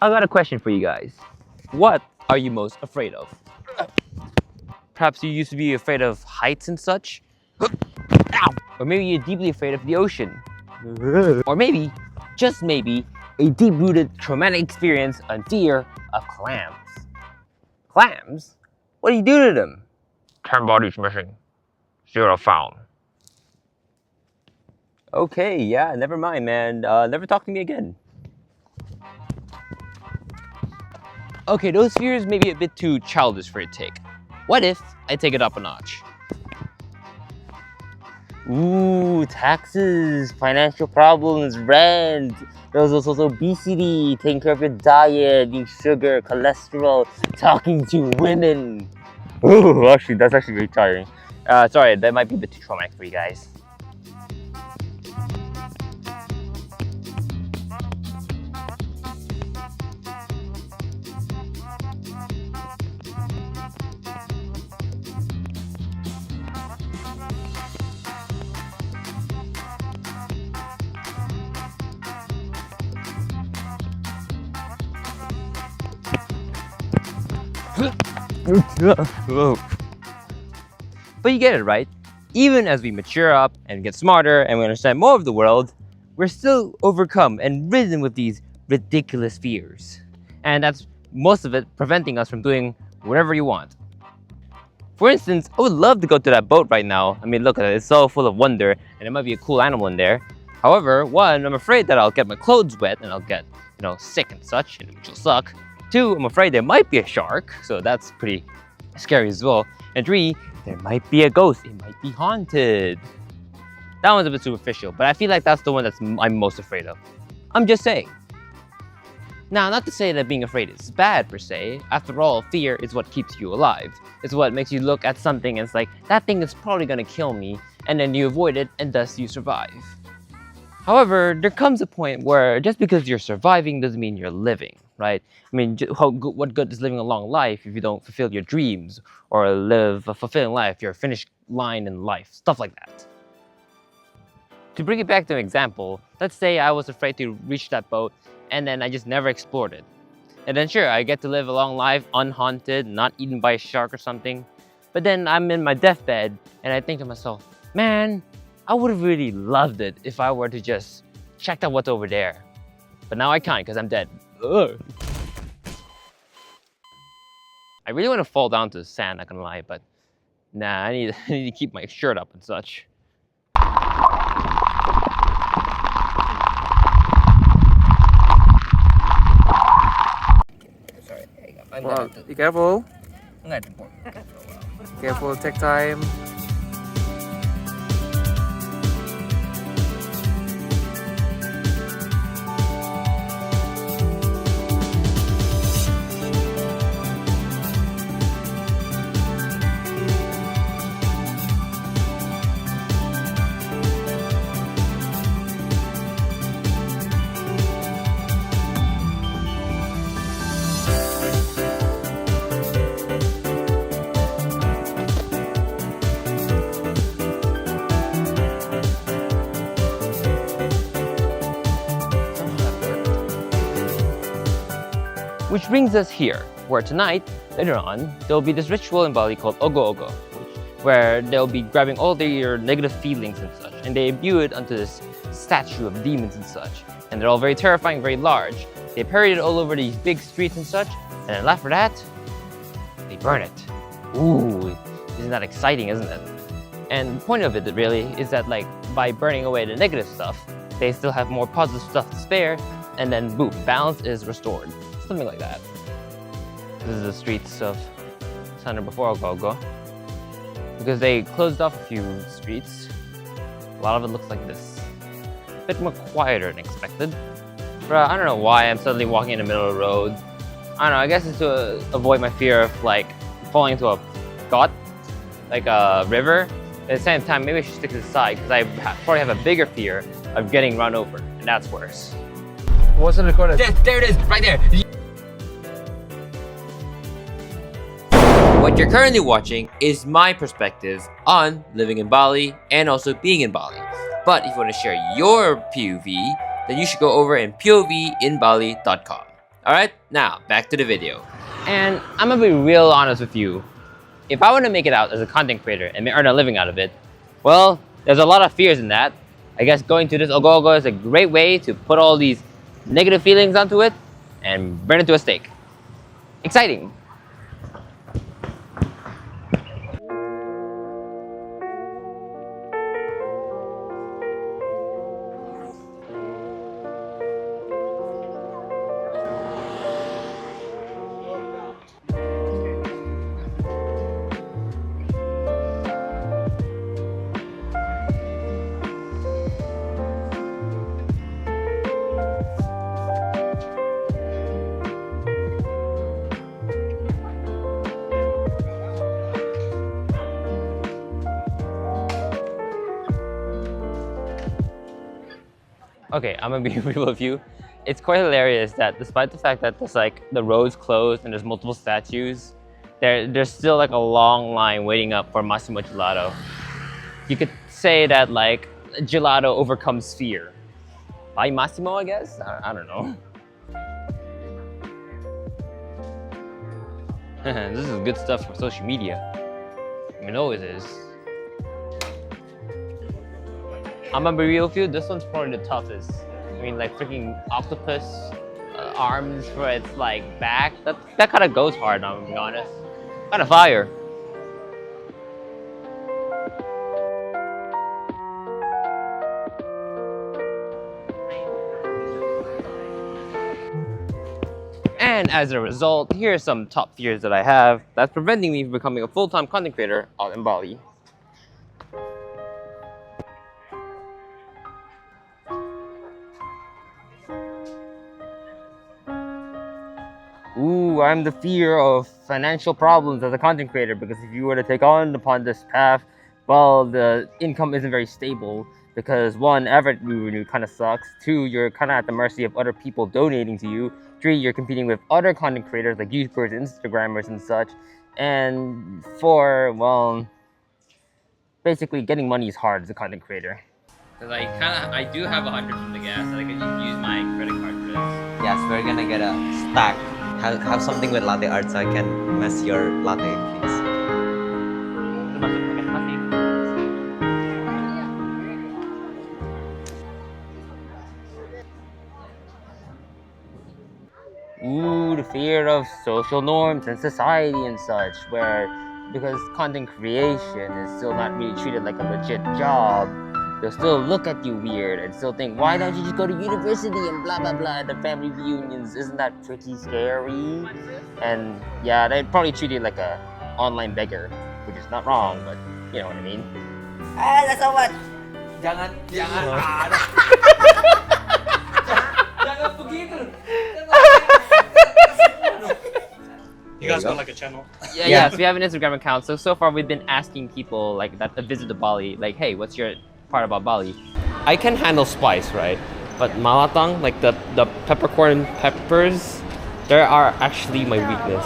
I got a question for you guys. What are you most afraid of? Perhaps you used to be afraid of heights and such? Or maybe you're deeply afraid of the ocean? Or maybe, just maybe, a deep-rooted traumatic experience on fear of clams. Clams? What do you do to them? 10 bodies missing. 0 found. Okay, yeah, never mind, man. Never talk to me again. Okay, those fears may be a bit too childish for your take. What if I take it up a notch? Ooh, taxes, financial problems, rent. There's also obesity, taking care of your diet, eating sugar, cholesterol, talking to women. Ooh, actually, that's actually very tiring. Sorry, that might be a bit too traumatic for you guys. But you get it, right? Even as we mature up and get smarter and we understand more of the world, we're still overcome and ridden with these ridiculous fears. And that's most of it preventing us from doing whatever you want. For instance, I would love to go to that boat right now. I mean, look at it, it's so full of wonder and there might be a cool animal in there. However, one, I'm afraid that I'll get my clothes wet and I'll get, sick and such, which will suck. Two, I'm afraid there might be a shark, so that's pretty scary as well. And three, there might be a ghost, it might be haunted. That one's a bit superficial, but I feel like that's the one I'm most afraid of. I'm just saying. Now, not to say that being afraid is bad per se. After all, fear is what keeps you alive. It's what makes you look at something and it's like, that thing is probably gonna kill me, and then you avoid it and thus you survive. However, there comes a point where just because you're surviving doesn't mean you're living, right? I mean, what good is living a long life if you don't fulfill your dreams or live a fulfilling life, your finished line in life, stuff like that. To bring it back to an example, let's say I was afraid to reach that boat and then I just never explored it. And then sure, I get to live a long life unhaunted, not eaten by a shark or something. But then I'm in my deathbed and I think to myself, man, I would have really loved it if I were to just check out what's over there. But now I can't because I'm dead. Ugh. I really want to fall down to the sand, not gonna lie, but nah, I need to keep my shirt up and such. Sorry, Well, be careful. I'm gonna report. Careful, take time. Which brings us here, where tonight, later on, there'll be this ritual in Bali called Ogoh-Ogoh, where they'll be grabbing all your negative feelings and such, and they imbue it onto this statue of demons and such. And they're all very terrifying, very large. They parade it all over these big streets and such, and then after that, they burn it. Ooh, isn't that exciting, isn't it? And the point of it really is that by burning away the negative stuff, they still have more positive stuff to spare, and then boom, balance is restored. Something like that. This is the streets of Sanur before Ogoh-Ogoh. Because they closed off a few streets, a lot of it looks like this. A bit more quieter than expected. But I don't know why I'm suddenly walking in the middle of the road. I don't know, I guess it's to avoid my fear of falling into a gut, like a river. At the same time, maybe I should stick to the side because I probably have a bigger fear of getting run over, and that's worse. Wasn't recorded. There it is, right there. What you're currently watching is my perspective on living in Bali and also being in Bali. But if you want to share your POV, then you should go over in povinbali.com. Alright, now back to the video. And I'm gonna be real honest with you. If I want to make it out as a content creator and earn a living out of it, well, there's a lot of fears in that. I guess going to this Ogoh-Ogoh is a great way to put all these negative feelings onto it and burn it to a stake. Exciting! Okay, I'm gonna be real with you. It's quite hilarious that despite the fact that there's like the road's closed and there's multiple statues, there's still like a long line waiting up for Massimo Gelato. You could say that like gelato overcomes fear. By Massimo, I guess? I don't know. This is good stuff for social media. I mean, it always is. I'm gonna be real with you, this one's probably the toughest. I mean, like freaking octopus arms for its like back. That kind of goes hard, I'm gonna be honest. Kind of fire. And as a result, here are some top fears that I have that's preventing me from becoming a full-time content creator out in Bali. Ooh, I'm the fear of financial problems as a content creator, because if you were to take on upon this path, well, the income isn't very stable because one, average revenue kind of sucks. Two, you're kind of at the mercy of other people donating to you. Three, you're competing with other content creators like YouTubers, Instagrammers, and such. And four, well, basically getting money is hard as a content creator. Because I do have 100 from the gas, and I can just use my credit card for this. Yes, we're gonna get a stack. Have something with latte art so I can mess your latte, please. Ooh, the fear of social norms and society and such, where because content creation is still not really treated like a legit job, they'll still look at you weird and still think, why don't you just go to university and blah blah blah, the family reunions, isn't that pretty scary? And yeah, they'd probably treat you like a online beggar, which is not wrong, but you know what I mean. Ah, that's so much. Jangan ada. Jangan begitu. You guys got like a channel? Yeah, yes, we have an Instagram account. So far we've been asking people like that visit to Bali, like, hey, what's your part about Bali? I can handle spice, right? But malatang, like the peppercorn peppers, they are actually my weakness.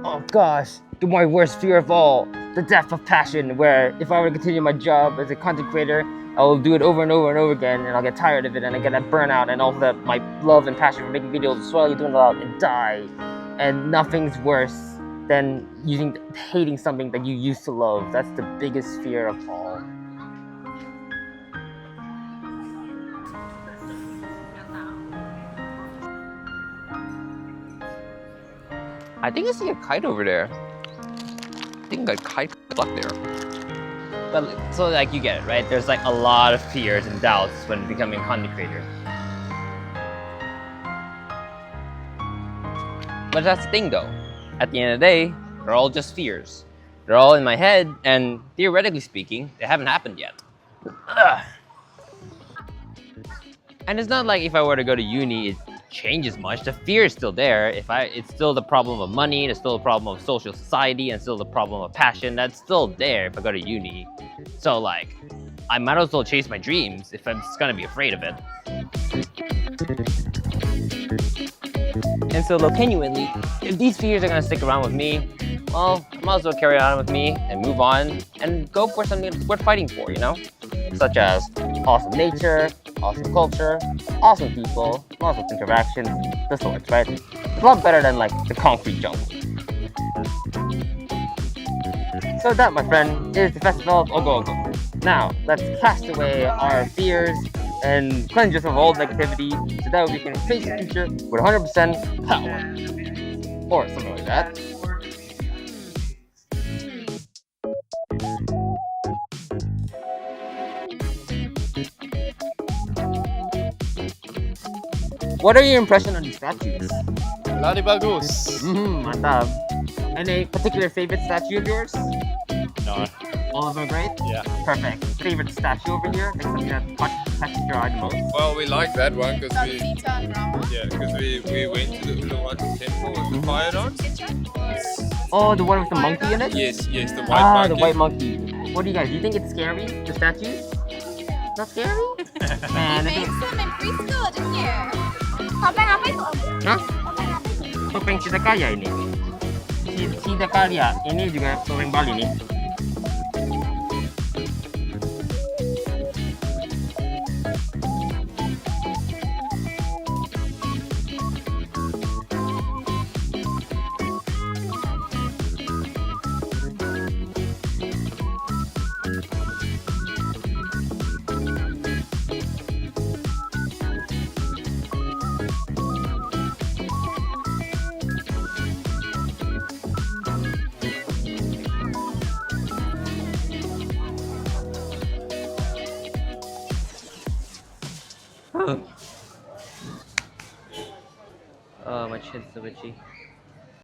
Oh gosh, my worst fear of all, the death of passion, where if I were to continue my job as a content creator, I will do it over and over and over again, and I'll get tired of it, and I get that burnout, and all that my love and passion for making videos will slowly dwindle out and die. And nothing's worse than hating something that you used to love. That's the biggest fear of all. I think I see a kite over there. I think a kite up there. But so like you get it, right? There's like a lot of fears and doubts when becoming a content creator. But that's the thing though. At the end of the day, they're all just fears. They're all in my head, and theoretically speaking, they haven't happened yet. Ugh. And it's not like if I were to go to uni, it changes much. The fear is still there. It's still the problem of money, it's still the problem of social society, and still the problem of passion. That's still there if I go to uni. So like, I might as well chase my dreams if I'm just gonna be afraid of it. And so, genuinely, if these fears are gonna stick around with me, well, I might as well carry on with me and move on and go for something that's worth fighting for, you know? Such as awesome nature, awesome culture, awesome people, lots of interactions, the sorts, right? It's a lot better than like the concrete jungle. So that, my friend, is the festival of Ogoh-Ogoh. Now, let's cast away our fears and cleanse us of all negativity so that we can face the future with 100% power. Or something like that. What are your impressions on these statues? Lari bagus. Mantap. Any particular favorite statue of yours? No. All of them are great? Yeah. Perfect. Favorite statue over here? Like something that catches your eye the most? Well, we like that one because we Sita and Rama. we went to the Uluwatu temple with the fire dogs. Oh, the one with the monkey in it? Yes, the white monkey. The white monkey. What do you think it's scary? The statues? Not scary? Man, I Made think... some in preschool, didn't you? Topeng apa itu? Hah? Topeng apa itu? Topeng Cita Kaya ini. Cita Kaya. Ini juga topeng Bali nih. Oh, my chin's so itchy.